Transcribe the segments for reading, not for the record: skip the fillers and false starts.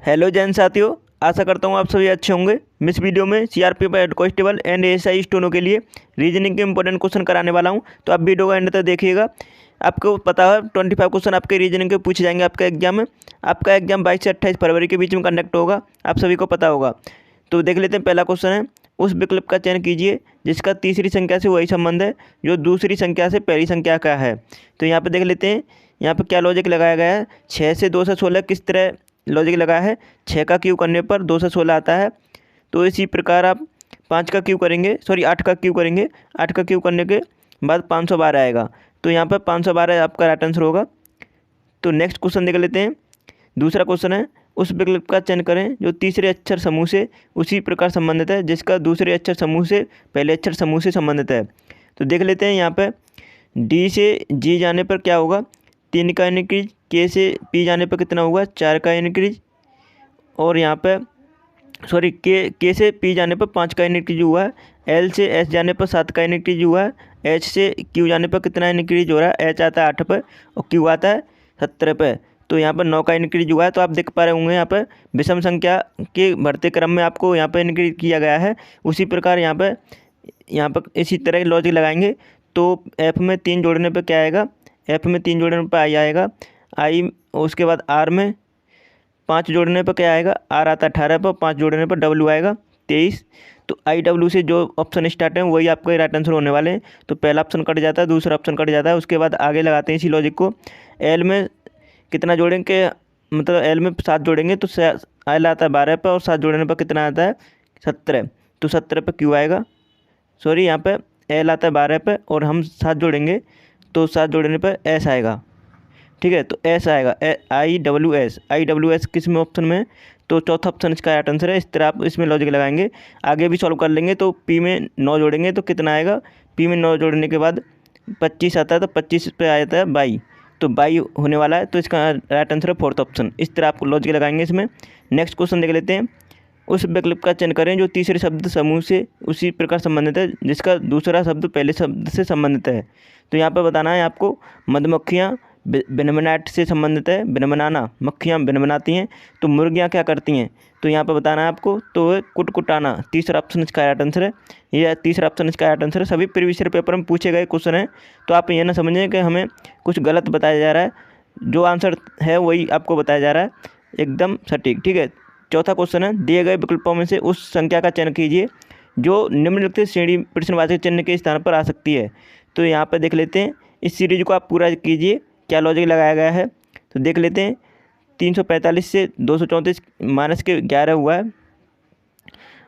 Hello Jain साथियों, आशा करता हूँ आप सभी अच्छे होंगे। मैं इस वीडियो में CRPF head constable and ASI स्टोनों के लिए रीजनिंग के इंपॉर्टेंट क्वेश्चन कराने वाला हूँ, तो आप वीडियो का एंड तक देखिएगा। आपको पता है 25 क्वेश्चन आपके रीजनिंग के पूछे जाएंगे आपके एग्जाम में। आपका एग्जाम 22 से 28 फरवरी के बीच में कंडक्ट होगा, आप सभी को पता होगा। तो देख लेते हैं, पहला क्वेश्चन है, उस विकल्प का चयन कीजिए जिसका तीसरी संख्या से वही संबंध है जो दूसरी संख्या से पहली संख्या का है। तो यहाँ पे देख लेते हैं, यहाँ पे क्या लॉजिक लगाया गया है। 6 से 216 किस तरह लॉजिक लगाया है। 6 का क्यू करने पर 216 आता है, तो इसी प्रकार आप 5 का क्यू करेंगे, 8 का क्यू करेंगे। 8 का क्यू करने के बाद 512 आएगा, तो यहाँ पर 512 आपका राइट आंसर होगा। तो नेक्स्ट क्वेश्चन देख लेते हैं। दूसरा क्वेश्चन है, उस विकल्प का चयन करें जो तीसरे अक्षर समूह से उसी प्रकार संबंधित है जिसका दूसरे अक्षर समूह से पहले अक्षर समूह से संबंधित है। तो देख लेते हैं, यहाँ पे डी से जी जाने पर क्या होगा, 3 का इंक्रीज। के से पी जाने पर कितना होगा, 4 का इंक्रीज। और यहाँ पे के से पी जाने पर 5 का इंक्रीज हुआ है। एल से एस जाने पर 7 का इंक्रीज हुआ है। एच से क्यू जाने पर कितना इंक्रीज हो रहा है, एच आता है 8 पर और क्यू आता है 17 पर। तो यहाँ पर 9 का इंक्रीज हुआ है। तो आप देख पा रहे होंगे यहाँ पर विषम संख्या के बढ़ते क्रम में आपको यहाँ पर इंक्रीज किया गया है। उसी प्रकार यहाँ पर इसी तरह लॉजिक लगाएंगे। तो एफ में 3 जोड़ने पर क्या आएगा, एफ में 3 जोड़ने पर आई आएगा। आई, उसके बाद आर में 5 जोड़ने पर क्या आएगा, आर आता है 18 पर, 5 जोड़ने पर डब्ल्यू आएगा 23। तो आई डब्ल्यू से जो ऑप्शन स्टार्ट है वही आपके राइट आंसर होने वाले हैं। तो पहला ऑप्शन कट जाता है, दूसरा ऑप्शन कट जाता है। उसके बाद आगे लगाते हैं इसी लॉजिक को। एल में कितना जोड़ेंगे, मतलब एल में 7 जोड़ेंगे तो एल आता है 12 पर और 7 जोड़ने पर कितना आता है 17। तो 17 पर क्यू आएगा, यहाँ पर एल आता है 12 पर और हम 7 जोड़ेंगे तो 7 जोड़ने पर एस आएगा। ठीक है, तो एस आएगा, आई डब्ल्यू एस किस में ऑप्शन में है, तो चौथा ऑप्शन इसका राइट आंसर है। इस तरह आप इसमें लॉजिक लगाएंगे, आगे भी सॉल्व कर लेंगे। तो पी में 9 जोड़ेंगे तो कितना आएगा, पी में 9 जोड़ने के बाद 25 आता है, तो 25 पे आ जाता है 22, तो 22 होने वाला है। तो इसका राइट आंसर है फोर्थ ऑप्शन। इस तरह आप लॉजिक लगाएंगे इसमें। नेक्स्ट क्वेश्चन देख लेते हैं, उस विकल्प का चयन करें जो तीसरे शब्द समूह से उसी प्रकार संबंधित है जिसका दूसरा शब्द पहले शब्द से संबंधित है। तो यहाँ पर बताना है आपको, मधुमक्खियाँ भिनभिनाट से संबंधित है, भिनभिनाना, मक्खियाँ भिनभिनाती हैं। तो मुर्गियाँ क्या करती हैं, तो यहाँ पर बताना है आपको, तो कुटकुटाना तीसरा ऑप्शन इसका राइट आंसर है। यह तीसरा ऑप्शन इसका राइट आंसर है। सभी प्रीवियस ईयर पेपर में पूछे गए क्वेश्चन हैं, तो आप ये ना समझें कि हमें कुछ गलत बताया जा रहा है। जो आंसर है वही आपको बताया जा रहा है, एकदम सटीक। ठीक है, चौथा क्वेश्चन है, दिए गए विकल्पों में से उस संख्या का चयन कीजिए जो निम्नलिखित श्रेणी प्रश्नवाचक चिन्ह के स्थान पर आ सकती है। तो यहाँ पर देख लेते हैं, इस सीरीज को आप पूरा कीजिए, क्या लॉजिक लगाया गया है। तो देख लेते हैं, 345 से 234 माइनस के 11 हुआ है।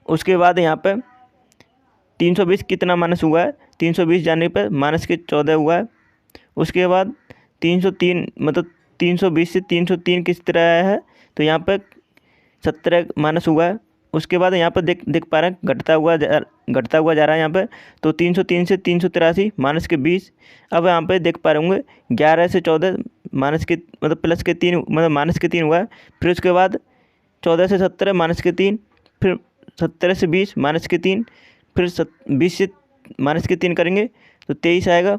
उसके बाद यहाँ पर 320 कितना माइनस हुआ है, 320 जाने पर माइनस के 14 हुआ है। उसके बाद 303, मतलब 320 से 303 किस तरह आया है, तो यहाँ पर 17 माइनस हुआ है। उसके बाद यहाँ पर देख पा रहे हैं घटता हुआ जा रहा है यहाँ पर। तो 303 से 383 माइनस के 20। अब यहाँ पे देख पा रहे होंगे 11 से 14 माइनस के, मतलब प्लस के 3, मतलब माइनस के 3 हुआ है। फिर उसके बाद 14 से 17 माइनस के 3, फिर 17 से 20 माइनस के 3, फिर 20 से माइनस के 3 करेंगे तो 23 आएगा।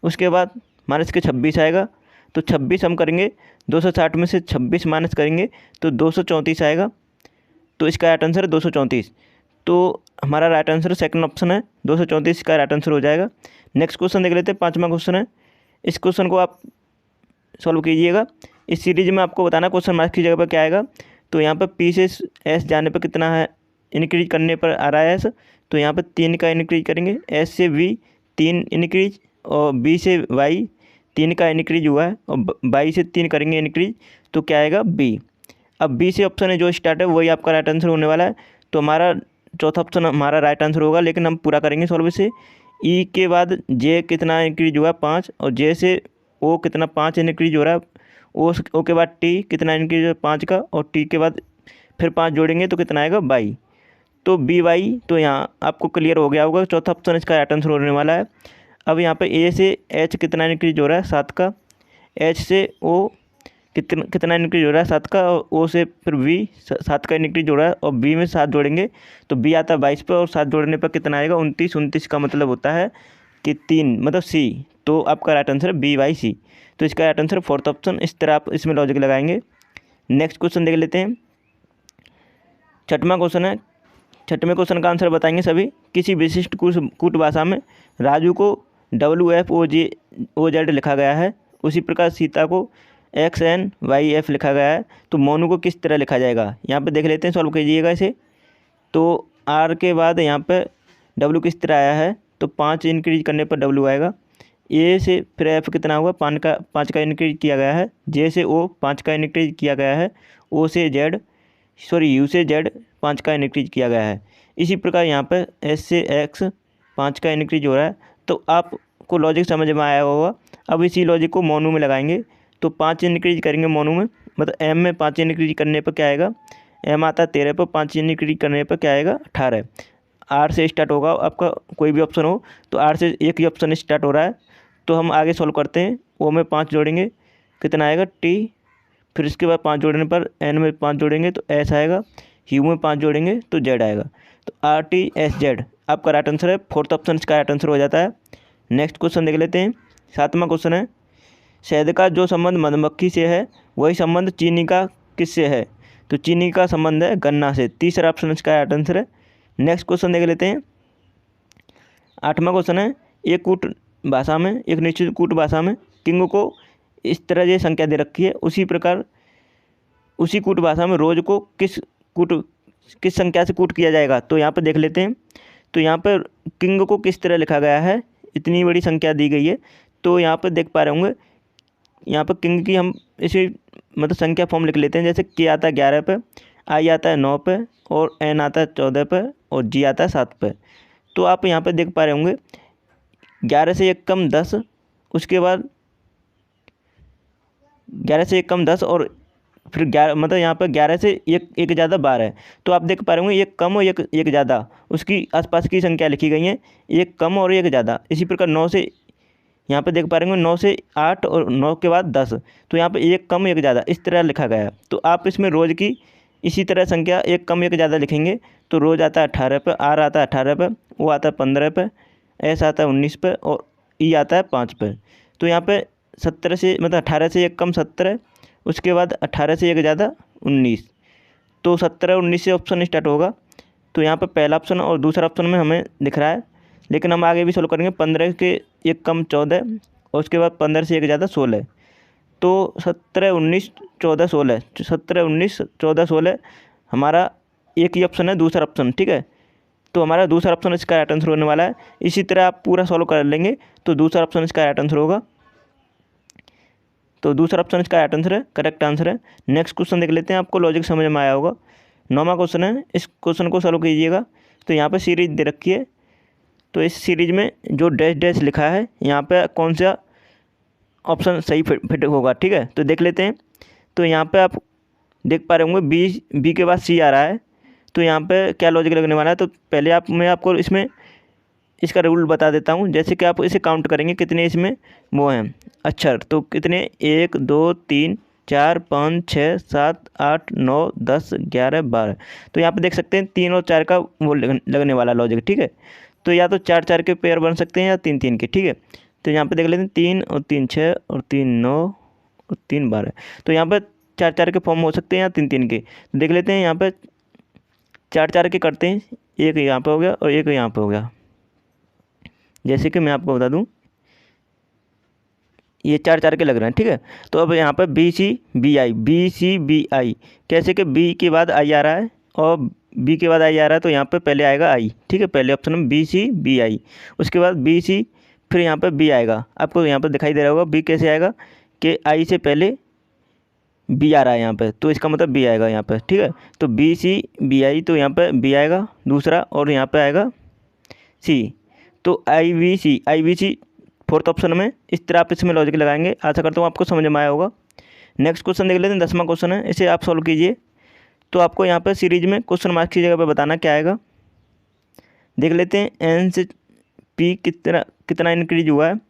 उसके बाद माइनस के 26 आएगा, तो 26 हम करेंगे 260 में से 26 माइनस करेंगे तो 234 आएगा। तो इसका राइट आंसर है 234। तो हमारा राइट आंसर सेकंड ऑप्शन है, 234 का राइट आंसर हो जाएगा। नेक्स्ट क्वेश्चन देख लेते हैं, 5वां क्वेश्चन है। इस क्वेश्चन को आप सॉल्व कीजिएगा। इस सीरीज में आपको बताना क्वेश्चन मार्क की जगह पर क्या आएगा। तो यहाँ पर पी से एस जाने पर कितना है, इंक्रीज करने पर आ रहा है एस, तो यहाँ पर 3 का इंक्रीज करेंगे। एस से वी 3 इंक्रीज, और बी से वाई 3 का इंक्रीज हुआ है, और बाई से 3 करेंगे इंक्रीज, तो क्या आएगा बी। अब बी से ऑप्शन है जो स्टार्ट है वही आपका राइट आंसर होने वाला है। तो हमारा चौथा ऑप्शन हमारा राइट आंसर होगा, लेकिन हम पूरा करेंगे सॉल्व से। ई के बाद जे कितना इंक्रीज हुआ 5, और जे से ओ कितना 5 इंक्रीज हो रहा है। ओ के बाद टी कितना इंक्रीज हुआ 5 का, और टी के बाद फिर 5 जोड़ेंगे तो कितना आएगा बाई। तो बी वाई, तो यहाँ आपको क्लियर हो गया होगा, चौथा ऑप्शन इसका राइट आंसर होने वाला है। अब यहाँ पे ए से एच कितना इंक्रीज हो रहा है 7 का, एच से ओ कितना इंक्रीज हो रहा है 7 का, और ओ से फिर वी 7 का इंक्रीज हो रहा है, और बी में 7 जोड़ेंगे तो बी आता है 22 पर, और 7 जोड़ने पर कितना आएगा 29। 29 का मतलब होता है कि 3, मतलब सी। तो आपका राइट आंसर है बी वाई सी। तो इसका राइट आंसर फोर्थ ऑप्शन। इस तरह आप इसमें लॉजिक लगाएंगे। नेक्स्ट क्वेश्चन देख लेते हैं, छठवां क्वेश्चन है, छठवें क्वेश्चन का आंसर बताएंगे सभी। किसी विशिष्ट कूट भाषा में राजू को WFOZ लिखा गया है, उसी प्रकार सीता को XNYF लिखा गया है, तो मोनू को किस तरह लिखा जाएगा। यहाँ पे देख लेते हैं, सॉल्व कीजिएगा इसे। तो R के बाद यहाँ पे W किस तरह आया है, तो 5 इंक्रीज करने पर W आएगा। A से फिर F कितना हुआ, 5 का इंक्रीज किया गया है। J से O 5 का इंक्रीज किया गया है। U से Z 5 का इंक्रीज किया गया है। इसी प्रकार यहाँ पर S से X 5 का इंक्रीज हो रहा है। तो आपको लॉजिक समझ में आया होगा। अब इसी लॉजिक को मोनू में लगाएंगे, तो 5 इंक्रीज करेंगे मोनू में, मतलब M में 5 इंक्रीज करने पर क्या आएगा, M आता है 13 पर, 5 इंक्रीज करने पर क्या आएगा 18। R से स्टार्ट होगा आपका कोई भी ऑप्शन हो, तो R से एक ही ऑप्शन स्टार्ट हो रहा है, तो हम आगे सॉल्व करते हैं। O में 5 जोड़ेंगे, कितना आएगा T, फिर इसके बाद 5 जोड़ने पर N में 5 जोड़ेंगे तो S आएगा, U में 5 जोड़ेंगे तो Z आएगा। तो RTSZ आपका राइट आंसर है। फोर्थ ऑप्शन इसका राइट आंसर हो जाता है। नेक्स्ट क्वेश्चन देख लेते हैं। 7वां क्वेश्चन है, शहद का जो संबंध मधुमक्खी से है वही संबंध चीनी का किससे है, तो चीनी का संबंध है गन्ना से। तीसरा ऑप्शन इसका राइट आंसर है। नेक्स्ट क्वेश्चन देख लेते हैं। 8वां क्वेश्चन है, एक कूट भाषा में, एक निश्चित कूट भाषा में किंग को इस तरह ये संख्या दे रखी है, उसी प्रकार उसी कूट भाषा में रोज को किस संख्या से कूट किया जाएगा। तो यहाँ पर देख लेते हैं। तो यहाँ पर किंग को किस तरह लिखा गया है, इतनी बड़ी संख्या दी गई है, तो यहाँ पर देख पा रहे होंगे, यहाँ पर किंग की हम इसी मतलब संख्या फॉर्म लिख लेते हैं। जैसे के आता है 11 पे, आई आता है 9 पे, और एन आता है 14 पे, और जी आता है 7 पे। तो आप यहाँ पर देख पा रहे होंगे 11 से 1 कम 10, उसके बाद 11 से 1 कम 10, और फिर 11 मतलब यहाँ पर 11 से एक ज़्यादा 12 है। तो आप देख पा रहे होंगे एक कम और एक ज़्यादा, उसकी आसपास की संख्या लिखी गई है, एक कम और एक ज़्यादा। इसी प्रकार 9 से यहाँ पे देख पा रहे होंगे 9 से 8 और 9 के बाद 10, तो यहाँ पे एक कम एक ज़्यादा इस तरह लिखा गया है। तो आप इसमें रोज़ की इसी तरह संख्या एक कम एक ज़्यादा लिखेंगे, तो रोज़ आता है 18 पे, आर आता है 18 पे, वो आता है 15 पे, एस आता है 19 पे, और ई आता है 5 पे। तो यहाँ पे 17 से मतलब 18 से एक कम 17, उसके बाद 18 से एक ज़्यादा 19, तो 17 19 से ऑप्शन स्टार्ट होगा। तो यहाँ पर पहला ऑप्शन और दूसरा ऑप्शन में हमें दिख रहा है, लेकिन हम आगे भी सोल्व करेंगे। 15 के एक कम 14, और उसके बाद 15 से एक ज़्यादा 16, तो 17 19 14 16, 17 19 14 16 हमारा एक ही ऑप्शन है, दूसरा ऑप्शन। ठीक है, तो हमारा दूसरा ऑप्शन इसका राइट आंसर होने वाला है। इसी तरह आप पूरा सॉल्व कर लेंगे तो दूसरा ऑप्शन इसका राइट आंसर होगा। तो दूसरा ऑप्शन इसका राइट आंसर है, करेक्ट आंसर है। नेक्स्ट क्वेश्चन देख लेते हैं, आपको लॉजिक समझ में आया होगा। 9वां क्वेश्चन है, इस क्वेश्चन को सॉल्व कीजिएगा। तो यहाँ पे सीरीज दे रखी है, तो इस सीरीज में जो डैश डैश लिखा है यहाँ पे कौन सा ऑप्शन सही फिट होगा। ठीक है, तो देख लेते हैं। तो यहाँ पे आप देख पा रहे होंगे बी के बाद सी आ रहा है, तो यहाँ पे क्या लॉजिक लगने वाला है। तो पहले मैं आपको इसमें इसका रूल बता देता हूँ। जैसे कि आप इसे काउंट करेंगे कितने इसमें वो हैं अक्षर, तो कितने 1 2 3 4 5 6 7 8 9 10 11 12। तो यहाँ पे देख सकते हैं 3 और 4 का वो लगने वाला लॉजिक। ठीक है, तो या तो 4 4 के पेयर बन सकते हैं या 3 3 के। ठीक है, तो यहाँ पे देख लेते हैं 3 और 3 6 और 3 9 और 3 12। तो यहाँ पर 4 4 के फॉर्म हो सकते हैं या 3 3 के। देख लेते हैं, यहाँ पर 4 4 के करते हैं, एक यहाँ पे हो गया और एक यहाँ पे हो गया। जैसे कि मैं आपको बता दूं, ये 4 4 के लग रहे हैं। ठीक है, तो अब यहाँ पर BC BI कैसे कि B के बाद आई आ रहा है और B के बाद आई आ रहा है, तो यहाँ पे पहले आएगा आई। ठीक है, पहले ऑप्शन में BC BI, उसके बाद BC, फिर यहाँ पे B आएगा। आपको यहाँ पर दिखाई दे रहा होगा B कैसे आएगा कि आई से पहले B आ रहा है यहाँ पे, तो इसका मतलब B आएगा यहाँ पे। ठीक है, तो BC BI, तो यहाँ पे B आएगा दूसरा, और यहाँ पे आएगा C, तो IVC फोर्थ ऑप्शन में। इस तरह आप इसमें लॉजिक लगाएंगे। आशा करता हूँ आपको समझ में आया होगा। नेक्स्ट क्वेश्चन देख लेते हैं। 10वां क्वेश्चन है, इसे आप सॉल्व कीजिए। तो आपको यहाँ पर सीरीज में क्वेश्चन मार्क की जगह पर बताना क्या आएगा। देख लेते हैं, N से P कितना इंक्रीज हुआ है।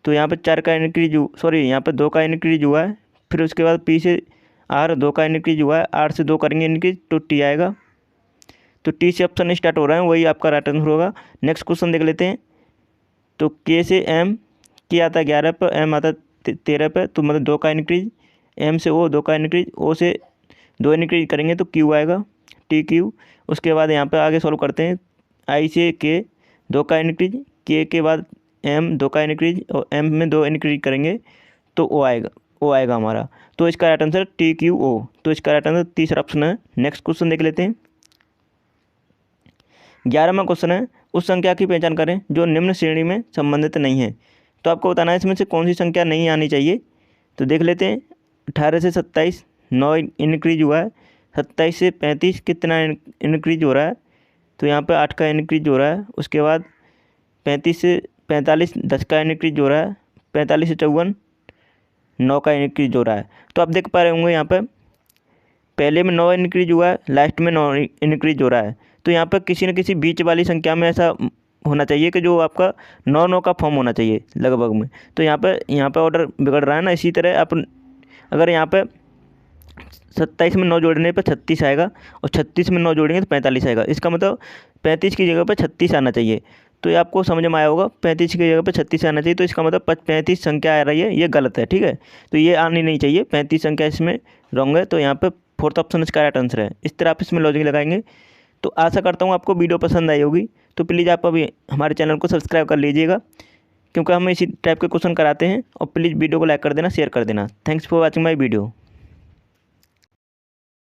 तो यहाँ पर 4 का इंक्रीज यहाँ पर 2 का इंक्रीज हुआ है। फिर उसके बाद P से R 2 का इंक्रीज हुआ है, R से 2 करेंगे इंक्रीज तो T आएगा। तो T से ऑप्शन स्टार्ट हो रहा है, वही आपका राइट आंसर होगा। नेक्स्ट क्वेश्चन देख लेते हैं। तो K से M, K आता है 11 पर, M आता है 13 पर, तो मतलब 2 का इंक्रीज, M से O 2 का इंक्रीज, O से 2 इंक्रीज करेंगे तो Q आएगा। T Q. उसके बाद यहाँ पे आगे सॉल्व करते हैं, आई से के 2 का इंक्रीज, के बाद एम 2 का इंक्रीज और एम में 2 इंक्रीज करेंगे तो ओ आएगा हमारा। तो इसका right answer T Q O. तो इसका राइट आंसर तीसरा ऑप्शन है। नेक्स्ट क्वेश्चन देख लेते हैं। 11वां क्वेश्चन है, उस संख्या की पहचान करें जो निम्न श्रेणी में संबंधित नहीं है। तो आपको बताना है इसमें से कौन सी संख्या नहीं आनी चाहिए। तो देख लेते हैं, 18 से 27 9 इंक्रीज हुआ है, 27 से 35 कितना इंक्रीज हो रहा है, तो यहाँ पे 8 का इंक्रीज हो रहा है। उसके बाद 35 से 45 10 का इंक्रीज हो रहा है, 45 से 54 9 का इंक्रीज हो रहा है। तो आप देख पा रहे होंगे यहाँ पे पहले में 9 इंक्रीज हुआ है, लास्ट में 9 इंक्रीज हो रहा है। तो यहाँ पर किसी न किसी बीच वाली संख्या में ऐसा होना चाहिए कि जो आपका 9 का फॉर्म होना चाहिए लगभग में। तो यहाँ पे ऑर्डर बिगड़ रहा है ना। इसी तरह अपन अगर यहाँ पे 27 में 9 जोड़ने पर 36 आएगा और 36 में 9 जोड़ेंगे तो 45 आएगा। इसका मतलब 35 की जगह पर 36 आना चाहिए। तो ये आपको समझ में आया होगा, 35 की जगह पर 36 आना चाहिए। तो इसका मतलब 35 संख्या आ रही है, ये गलत है, ठीक है। तो ये आनी नहीं चाहिए, 35 संख्या इसमें रॉन्ग है। तो यहाँ पे फोर्थ ऑप्शन इसका राइट आंसर है। इस तरह आप इसमें लॉजिक लगाएंगे। तो आशा करता हूँ आपको वीडियो पसंद आई होगी। तो प्लीज़ आप अभी हमारे चैनल को सब्सक्राइब कर लीजिएगा, क्योंकि हम इसी टाइप के क्वेश्चन कराते हैं। और प्लीज़ वीडियो को लाइक कर देना, शेयर कर देना। Thanks for watching my video.